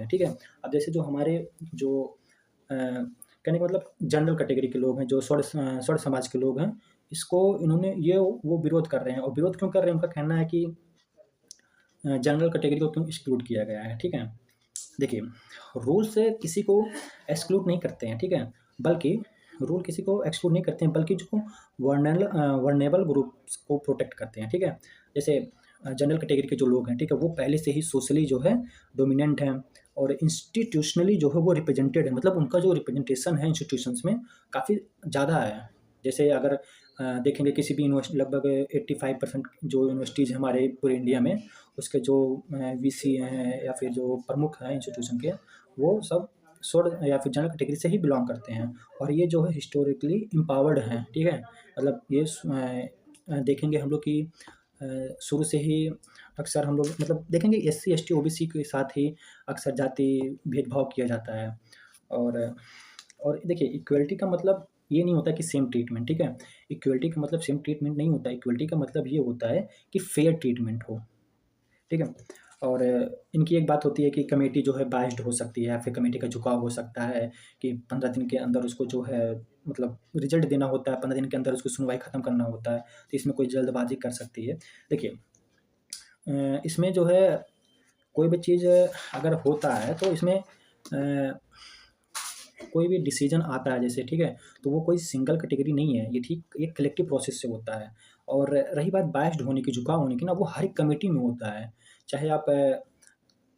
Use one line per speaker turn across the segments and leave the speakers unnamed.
हैं, ठीक है? अब जैसे जो हमारे जो कहने का मतलब जनरल कैटेगरी के लोग हैं, जो स्वर्ण समाज के लोग हैं, इसको इन्होंने ये वो विरोध कर रहे हैं और विरोध क्यों कर रहे हैं? उनका कहना है कि जनरल कैटेगरी को क्यों एक्सक्लूड किया गया है, ठीक है? देखिए, रूल से किसी को एक्सक्लूड नहीं करते हैं, ठीक है? बल्कि रूल किसी को एक्सक्लूड नहीं करते हैं, बल्कि जो वर्नेबल ग्रुप्स को प्रोटेक्ट करते हैं, ठीक है? जैसे जनरल कैटेगरी के जो लोग हैं, ठीक है? वो पहले से ही सोशली जो है डोमिनेंट हैं और इंस्टीट्यूशनली जो है वो रिप्रेजेंटेड है, मतलब उनका जो रिप्रेजेंटेशन है इंस्टीट्यूशंस में काफ़ी ज़्यादा है। जैसे अगर देखेंगे किसी भी यूनिवर्सिटी लगभग 85% जो यूनिवर्सिटीज़ हैं हमारे पूरे इंडिया में, उसके जो वीसी हैं या फिर जो प्रमुख हैं इंस्टीट्यूशन के, वो सब स्वर्ण या फिर जनरल कैटेगरी से ही बिलॉन्ग करते हैं और ये जो है हिस्टोरिकली एम्पावर्ड हैं, ठीक है? मतलब ये देखेंगे हम लोग कि शुरू से ही अक्सर हम लोग मतलब देखेंगे एससी, एसटी, ओबीसी के साथ ही अक्सर जाति भेदभाव किया जाता है और और देखिए इक्वलिटी का मतलब ये नहीं होता कि सेम ट्रीटमेंट, ठीक है? इक्वलिटी का मतलब सेम ट्रीटमेंट नहीं होता, इक्वलिटी का मतलब ये होता है कि फेयर ट्रीटमेंट हो। ठीक है? और इनकी एक बात होती है कि कमेटी जो है बायस्ड हो सकती है या फिर कमेटी का झुकाव हो सकता है कि 15 दिन के अंदर उसको जो है मतलब रिज़ल्ट देना होता है, 15 दिन के अंदर उसको सुनवाई ख़त्म करना होता है, तो इसमें कोई जल्दबाज़ी कर सकती है। देखिए इसमें जो है कोई भी चीज़ अगर होता है तो इसमें कोई भी डिसीजन आता है जैसे, ठीक है? तो वो कोई सिंगल कैटेगरी नहीं है, ये ठीक एक कलेक्टिव प्रोसेस से होता है। और रही बात बायस्ड होने की, झुकाव होने की ना, वो हर एक कमिटी में होता है। चाहे आप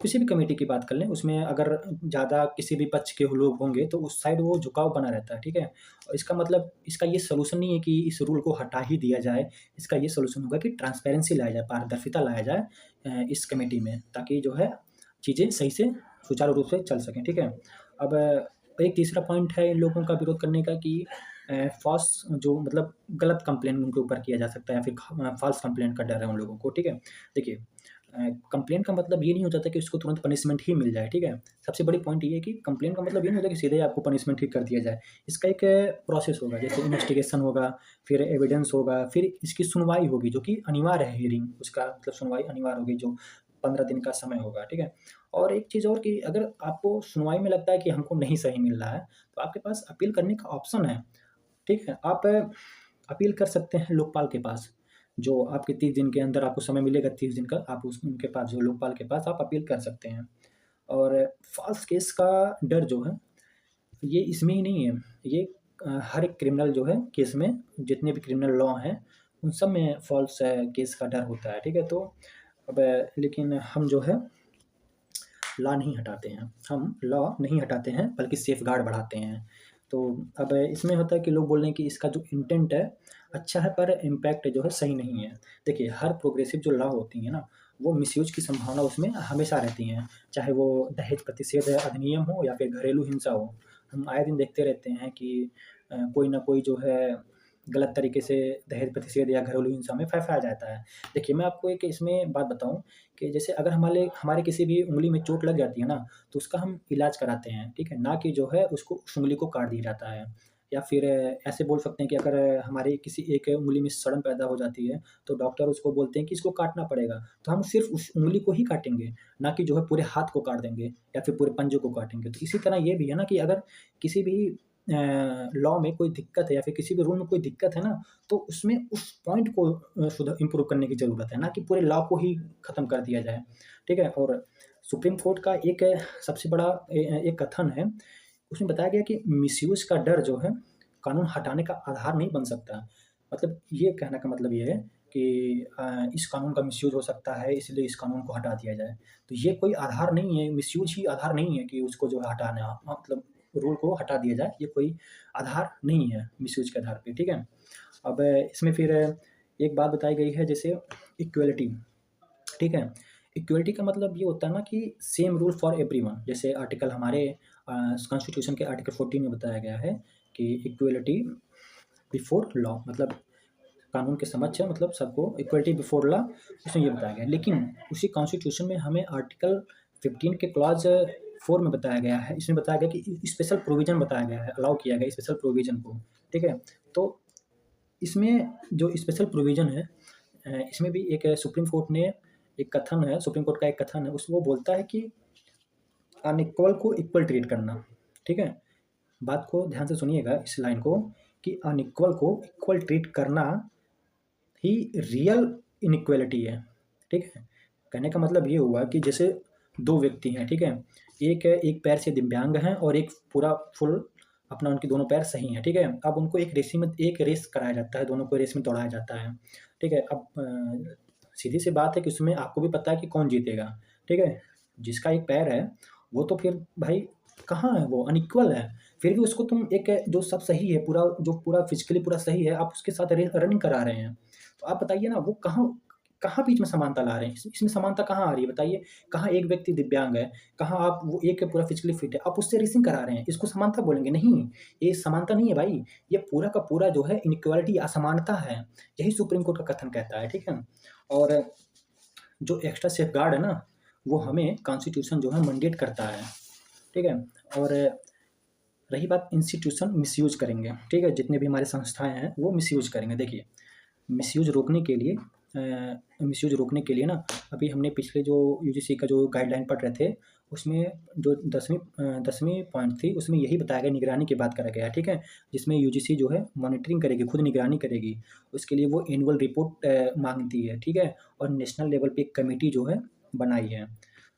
किसी भी कमेटी की बात कर लें, उसमें अगर ज़्यादा किसी भी पक्ष के लोग होंगे, तो उस साइड वो झुकाव बना रहता है, ठीक है? और इसका मतलब इसका ये सॉल्यूशन नहीं है कि इस रूल को हटा ही दिया जाए, इसका ये सॉल्यूशन होगा कि ट्रांसपेरेंसी लाया जाए, पारदर्शिता लाया जाए इस कमेटी में, ताकि जो है चीज़ें सही से सुचारू रूप से चल सकें, ठीक है? अब एक तीसरा पॉइंट है इन लोगों का विरोध करने का कि फ़ॉल्स जो मतलब गलत कंप्लेंट उनके ऊपर किया जा सकता है या फिर फ़ॉल्स कंप्लेंट का डर है उन लोगों को, ठीक है? देखिए कंप्लेंट का मतलब ये नहीं हो जाता कि उसको तुरंत पनिशमेंट ही मिल जाए, ठीक है? सबसे बड़ी पॉइंट ये है कि कंप्लेंट का मतलब ये नहीं होता कि सीधे ही आपको पनिशमेंट ही कर दिया जाए। इसका एक प्रोसेस होगा, जैसे इन्वेस्टिगेशन होगा, फिर एविडेंस होगा, फिर इसकी सुनवाई होगी जो कि अनिवार्य है हियरिंग उसका मतलब सुनवाई अनिवार्य होगी जो 15 दिन का समय होगा, ठीक है? और एक चीज़ और कि अगर आपको सुनवाई में लगता है कि हमको नहीं सही मिल रहा है, तो आपके पास अपील करने का ऑप्शन है, ठीक है? आप अपील कर सकते हैं लोकपाल के पास, जो आपके 30 दिन के अंदर आपको समय मिलेगा 30 दिन का, आप उस उनके पास जो लोकपाल के पास आप अपील कर सकते हैं। और फ़ॉल्स केस का डर जो है, ये इसमें ही नहीं है, ये हर एक क्रिमिनल जो है केस में जितने भी क्रिमिनल लॉ हैं, उन सब में फ़ॉल्स केस का डर होता है, ठीक है? तो अब लेकिन हम जो है लॉ नहीं हटाते हैं, हम लॉ नहीं हटाते हैं बल्कि सेफ़गार्ड बढ़ाते हैं। तो अब इसमें होता है कि लोग बोल रहे हैं कि इसका जो इंटेंट है अच्छा है पर इम्पैक्ट जो है सही नहीं है। देखिए हर प्रोग्रेसिव जो लॉ होती है ना, वो मिसयूज़ की संभावना उसमें हमेशा रहती है। चाहे वो दहेज प्रतिषेध अधिनियम हो या फिर घरेलू हिंसा हो। हम आए दिन देखते रहते हैं कि कोई न कोई जो है गलत तरीके से दहेज प्रतिषेध या घरेलू हिंसा में फँसाया जाता है। देखिए मैं आपको एक इसमें बात बताऊँ कि जैसे अगर हमारे हमारे किसी भी उँगली में चोट लग जाती है ना, तो उसका हम इलाज कराते हैं, ठीक है? ना कि जो है उसको उस उँगली को काट दिया जाता है। या फिर ऐसे बोल सकते हैं कि अगर हमारे किसी एक उँगली में सड़न पैदा हो जाती है, तो डॉक्टर उसको बोलते हैं कि इसको काटना पड़ेगा, तो हम सिर्फ़ उस उँगली को ही काटेंगे, ना कि जो है पूरे हाथ को काट देंगे या फिर पूरे पंजे को काटेंगे। तो इसी तरह ये भी है ना कि अगर किसी भी लॉ में कोई दिक्कत है या फिर किसी भी रूल में कोई दिक्कत है ना, तो उसमें उस पॉइंट को इम्प्रूव करने की ज़रूरत है, ना कि पूरे लॉ को ही ख़त्म कर दिया जाए, ठीक है? और सुप्रीम कोर्ट का एक सबसे बड़ा एक कथन है, उसमें बताया गया कि मिसयूज़ का डर जो है, कानून हटाने का आधार नहीं बन सकता। मतलब ये कहने का मतलब ये है कि इस कानून का मिसयूज़ हो सकता है, इसलिए इस कानून को हटा दिया जाए। तो ये कोई आधार नहीं है, मिसयूज़ ही आधार नहीं है कि उसको जो है हटाना मतलब रूल को हटा दिया जाए, ये कोई आधार नहीं है मिसयूज़ के आधार पे, ठीक है? अब इसमें फिर एक बात बताई गई है जैसे इक्वालिटी, ठीक है? इक्वालिटी का मतलब ये होता है ना कि सेम रूल फॉर एवरीवन, जैसे आर्टिकल हमारे कॉन्स्टिट्यूशन के आर्टिकल 14 में बताया गया है कि इक्वालिटी बिफोर लॉ मतलब कानून के समक्ष है मतलब सबको इक्वालिटी बिफोर लॉ, इसमें ये बताया गया है। लेकिन उसी कॉन्स्टिट्यूशन में हमें आर्टिकल 15 के क्लॉज़ 4 में बताया गया है, इसमें बताया गया कि स्पेशल प्रोविज़न बताया गया है, अलाउ किया गया है स्पेशल प्रोविज़न को, ठीक है? तो इसमें जो स्पेशल प्रोविज़न है इसमें भी एक सुप्रीम कोर्ट ने एक कथन है, सुप्रीम कोर्ट का एक कथन है, उस वो बोलता है कि अनइक्वल को इक्वल ट्रीट करना, ठीक है? बात को ध्यान से सुनिएगा इस लाइन को, कि अनइक्वल को इक्वल ट्रीट करना ही रियल इनइक्वालिटी है, ठीक है? कहने का मतलब ये हुआ कि जैसे 2 व्यक्ति हैं, ठीक है? एक पैर से दिव्यांग हैं और एक पूरा फुल अपना उनके दोनों पैर सही हैं, ठीक है? अब उनको एक रेस कराया जाता है, दोनों को रेस में दौड़ाया जाता है, ठीक है? अब सीधी-सी बात है कि उसमें आपको भी पता है कि कौन जीतेगा, ठीक है? जिसका एक पैर है, वो तो फिर भाई कहाँ है वो? अनइक्वल है। फिर भी उसको तुम एक जो सब सही है, जो पूरा फिज़िकली पूरा सही है, आप उसके साथ रनिंग करा रहे हैं। तो आप बताइए ना वो कहाँ कहाँ बीच में समानता ला रहे हैं? इसमें समानता कहाँ आ रही है बताइए? कहाँ एक व्यक्ति दिव्यांग है, कहाँ आप वो एक पूरा फिज़िकली फिट है, आप उससे रेसिंग करा रहे हैं, इसको समानता बोलेंगे? नहीं, ये समानता नहीं है भाई, ये पूरा का पूरा जो है इनइक्वालिटी असमानता है। यही सुप्रीम कोर्ट का कथन कहता है, ठीक है? और जो एक्स्ट्रा सेफगार्ड है ना, वो हमें कॉन्स्टिट्यूशन जो है मैंडेट करता है, ठीक है? और रही बात इंस्टीट्यूशन मिसयूज़ करेंगे, ठीक है? जितने भी हमारे संस्थाएँ हैं, वो मिसयूज़ करेंगे। देखिए, मिसयूज़ रोकने के लिए मिसयूज़ रोकने के लिए ना अभी हमने पिछले जो यूजीसी का जो गाइडलाइन पढ़ रहे थे, उसमें जो 10वीं पॉइंट थी, उसमें यही बताया गया, निगरानी की बात करा गया है, ठीक है? जिसमें यूजीसी जो है मॉनिटरिंग करेगी, खुद निगरानी करेगी। उसके लिए वो एनुअल रिपोर्ट माँगती है, ठीक है? और नेशनल लेवल पे एक कमिटी जो है बनाई है।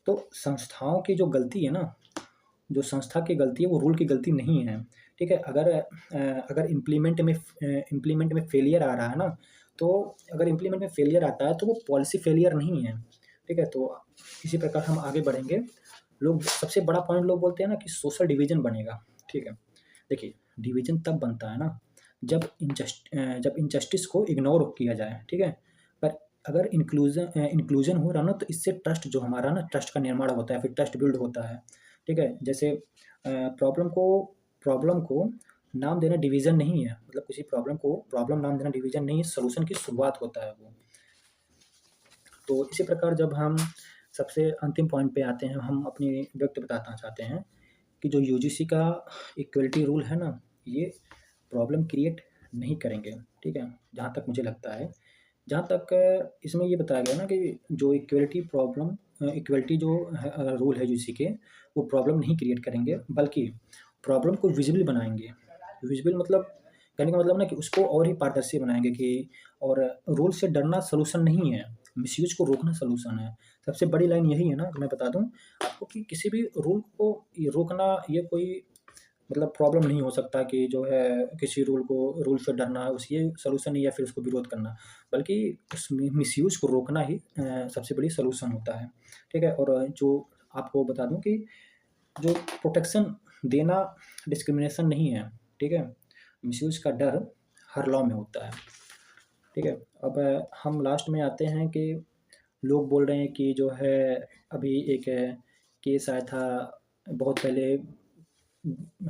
तो संस्थाओं की जो गलती है ना, जो संस्था की गलती है वो रूल की गलती नहीं है, ठीक है? अगर इम्प्लीमेंट में फेलियर आ रहा है ना, तो अगर इम्प्लीमेंट में फेलियर आता है तो वो पॉलिसी फेलियर नहीं है, ठीक है? तो इसी प्रकार हम आगे बढ़ेंगे। लोग सबसे बड़ा पॉइंट लोग बोलते हैं ना कि सोशल डिवीज़न बनेगा, ठीक है? देखिए, डिवीज़न तब बनता है ना जब इनजस्टिस को इग्नोर किया जाए, ठीक है? पर अगर इंक्लूज़न हो रहा ना तो इससे ट्रस्ट जो हमारा ना ट्रस्ट का निर्माण होता है, फिर ट्रस्ट बिल्ड होता है, ठीक है? जैसे प्रॉब्लम को नाम देना डिवीज़न नहीं है, मतलब किसी प्रॉब्लम को प्रॉब्लम नाम देना डिवीज़न नहीं है, सॉल्यूशन की शुरुआत होता है वो। तो इसी प्रकार जब हम सबसे अंतिम पॉइंट पे आते हैं, हम अपनी व्यक्त बताना चाहते हैं कि जो यूजीसी का इक्वलिटी रूल है ना, ये प्रॉब्लम क्रिएट नहीं करेंगे, ठीक है? जहाँ तक मुझे लगता है। जहाँ तक इसमें ये बताया गया ना कि जो इक्वलिटी जो है रूल है यूजीसी के, वो प्रॉब्लम नहीं क्रिएट करेंगे, बल्कि प्रॉब्लम को विज़िबल बनाएँगे। विज़िबल मतलब कहने का मतलब ना कि उसको और ही पारदर्शी बनाएँगे कि और रूल से डरना सॉल्यूशन नहीं है, मिसयूज़ को रोकना सॉल्यूशन है। सबसे बड़ी लाइन यही है ना, मैं बता दूँ आपको कि किसी भी रूल को ये रोकना ये कोई मतलब प्रॉब्लम नहीं हो सकता कि जो है किसी रूल से डरना उस ये सॉल्यूशन नहीं या फिर उसको विरोध करना, बल्कि उस मिसयूज़ को रोकना ही सबसे बड़ी सॉल्यूशन होता है, ठीक है? और जो आपको बता दूँ कि जो प्रोटेक्शन देना डिस्क्रिमिनेशन नहीं है, ठीक है? मिसयूज़ का डर हर लॉ में होता है, ठीक है? अब हम लास्ट में आते हैं कि लोग बोल रहे हैं कि जो है अभी एक केस आया था बहुत पहले,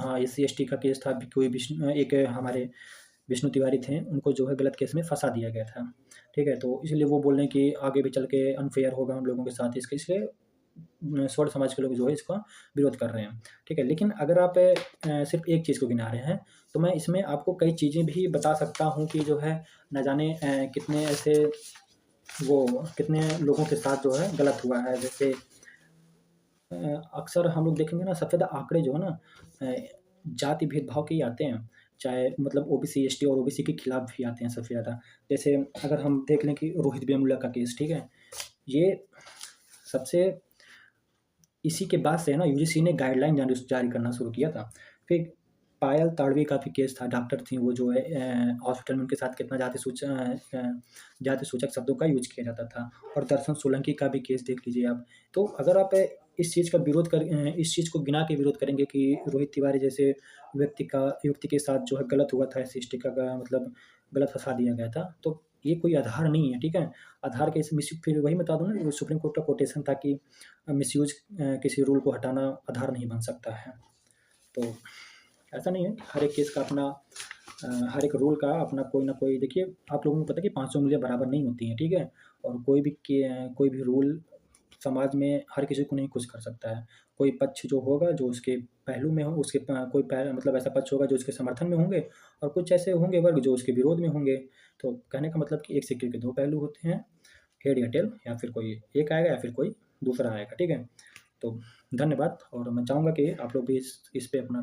हाँ, एससी-एसटी का केस था, अभी कोई एक हमारे विष्णु तिवारी थे, उनको जो है गलत केस में फँसा दिया गया था, ठीक है? तो इसलिए वो बोल रहे हैं कि आगे भी चल के अनफ़ेयर होगा हम लोगों के साथ इसके, इसलिए स्वर्ण समाज के लोग जो है इसका विरोध कर रहे हैं, ठीक है? लेकिन अगर आप सिर्फ़ एक चीज़ को गिना रहे हैं, तो मैं इसमें आपको कई चीज़ें भी बता सकता हूँ कि जो है ना जाने कितने लोगों के साथ जो है गलत हुआ है। जैसे अ, अक्सर हम लोग देखेंगे ना सबसे ज़्यादा आंकड़े जो है ना जाति भेदभाव के ही आते हैं, चाहे मतलब ओबीसी, एसटी और ओबीसी के खिलाफ भी आते हैं सबसे ज़्यादा। जैसे अगर हम देख लें कि रोहित वेमुला का केस, ठीक है? ये सबसे इसी के बाद से है ना यूजीसी ने गाइडलाइन जारी करना शुरू किया था। फिर पायल ताड़वी का भी केस था, डॉक्टर थीं वो जो है हॉस्पिटल में उनके साथ कितना जाति सूचक शब्दों का यूज़ किया जाता था। और दर्शन सोलंकी का भी केस देख लीजिए आप। तो अगर आप इस चीज़ को गिना के विरोध करेंगे कि रोहित तिवारी जैसे युवती के साथ जो है गलत हुआ था, एससी-एसटी का मतलब गलत फँसा दिया गया था, तो ये कोई आधार नहीं है, ठीक है? आधार के इस मिस फिर वही बता दूँ ना, वो सुप्रीम कोर्ट का कोटेशन था कि किसी रूल को हटाना आधार नहीं बन सकता है। तो ऐसा नहीं है, हर एक रूल का अपना कोई ना कोई, देखिए आप लोगों को पता है कि 500 उँगलियाँ बराबर नहीं होती हैं, ठीक है? और कोई भी रूल समाज में हर किसी को नहीं खुश कर सकता है। कोई पक्ष जो होगा जो उसके पहलू में हो, उसके कोई मतलब ऐसा पक्ष होगा जो उसके समर्थन में होंगे और कुछ ऐसे होंगे वर्ग जो उसके विरोध में होंगे। तो कहने का मतलब कि एक सिक्के के 2 पहलू होते हैं, हेड या टेल, या फिर कोई एक आएगा या फिर कोई दूसरा आएगा, ठीक है? तो धन्यवाद और मैं चाहूँगा कि आप लोग भी इस पे अपना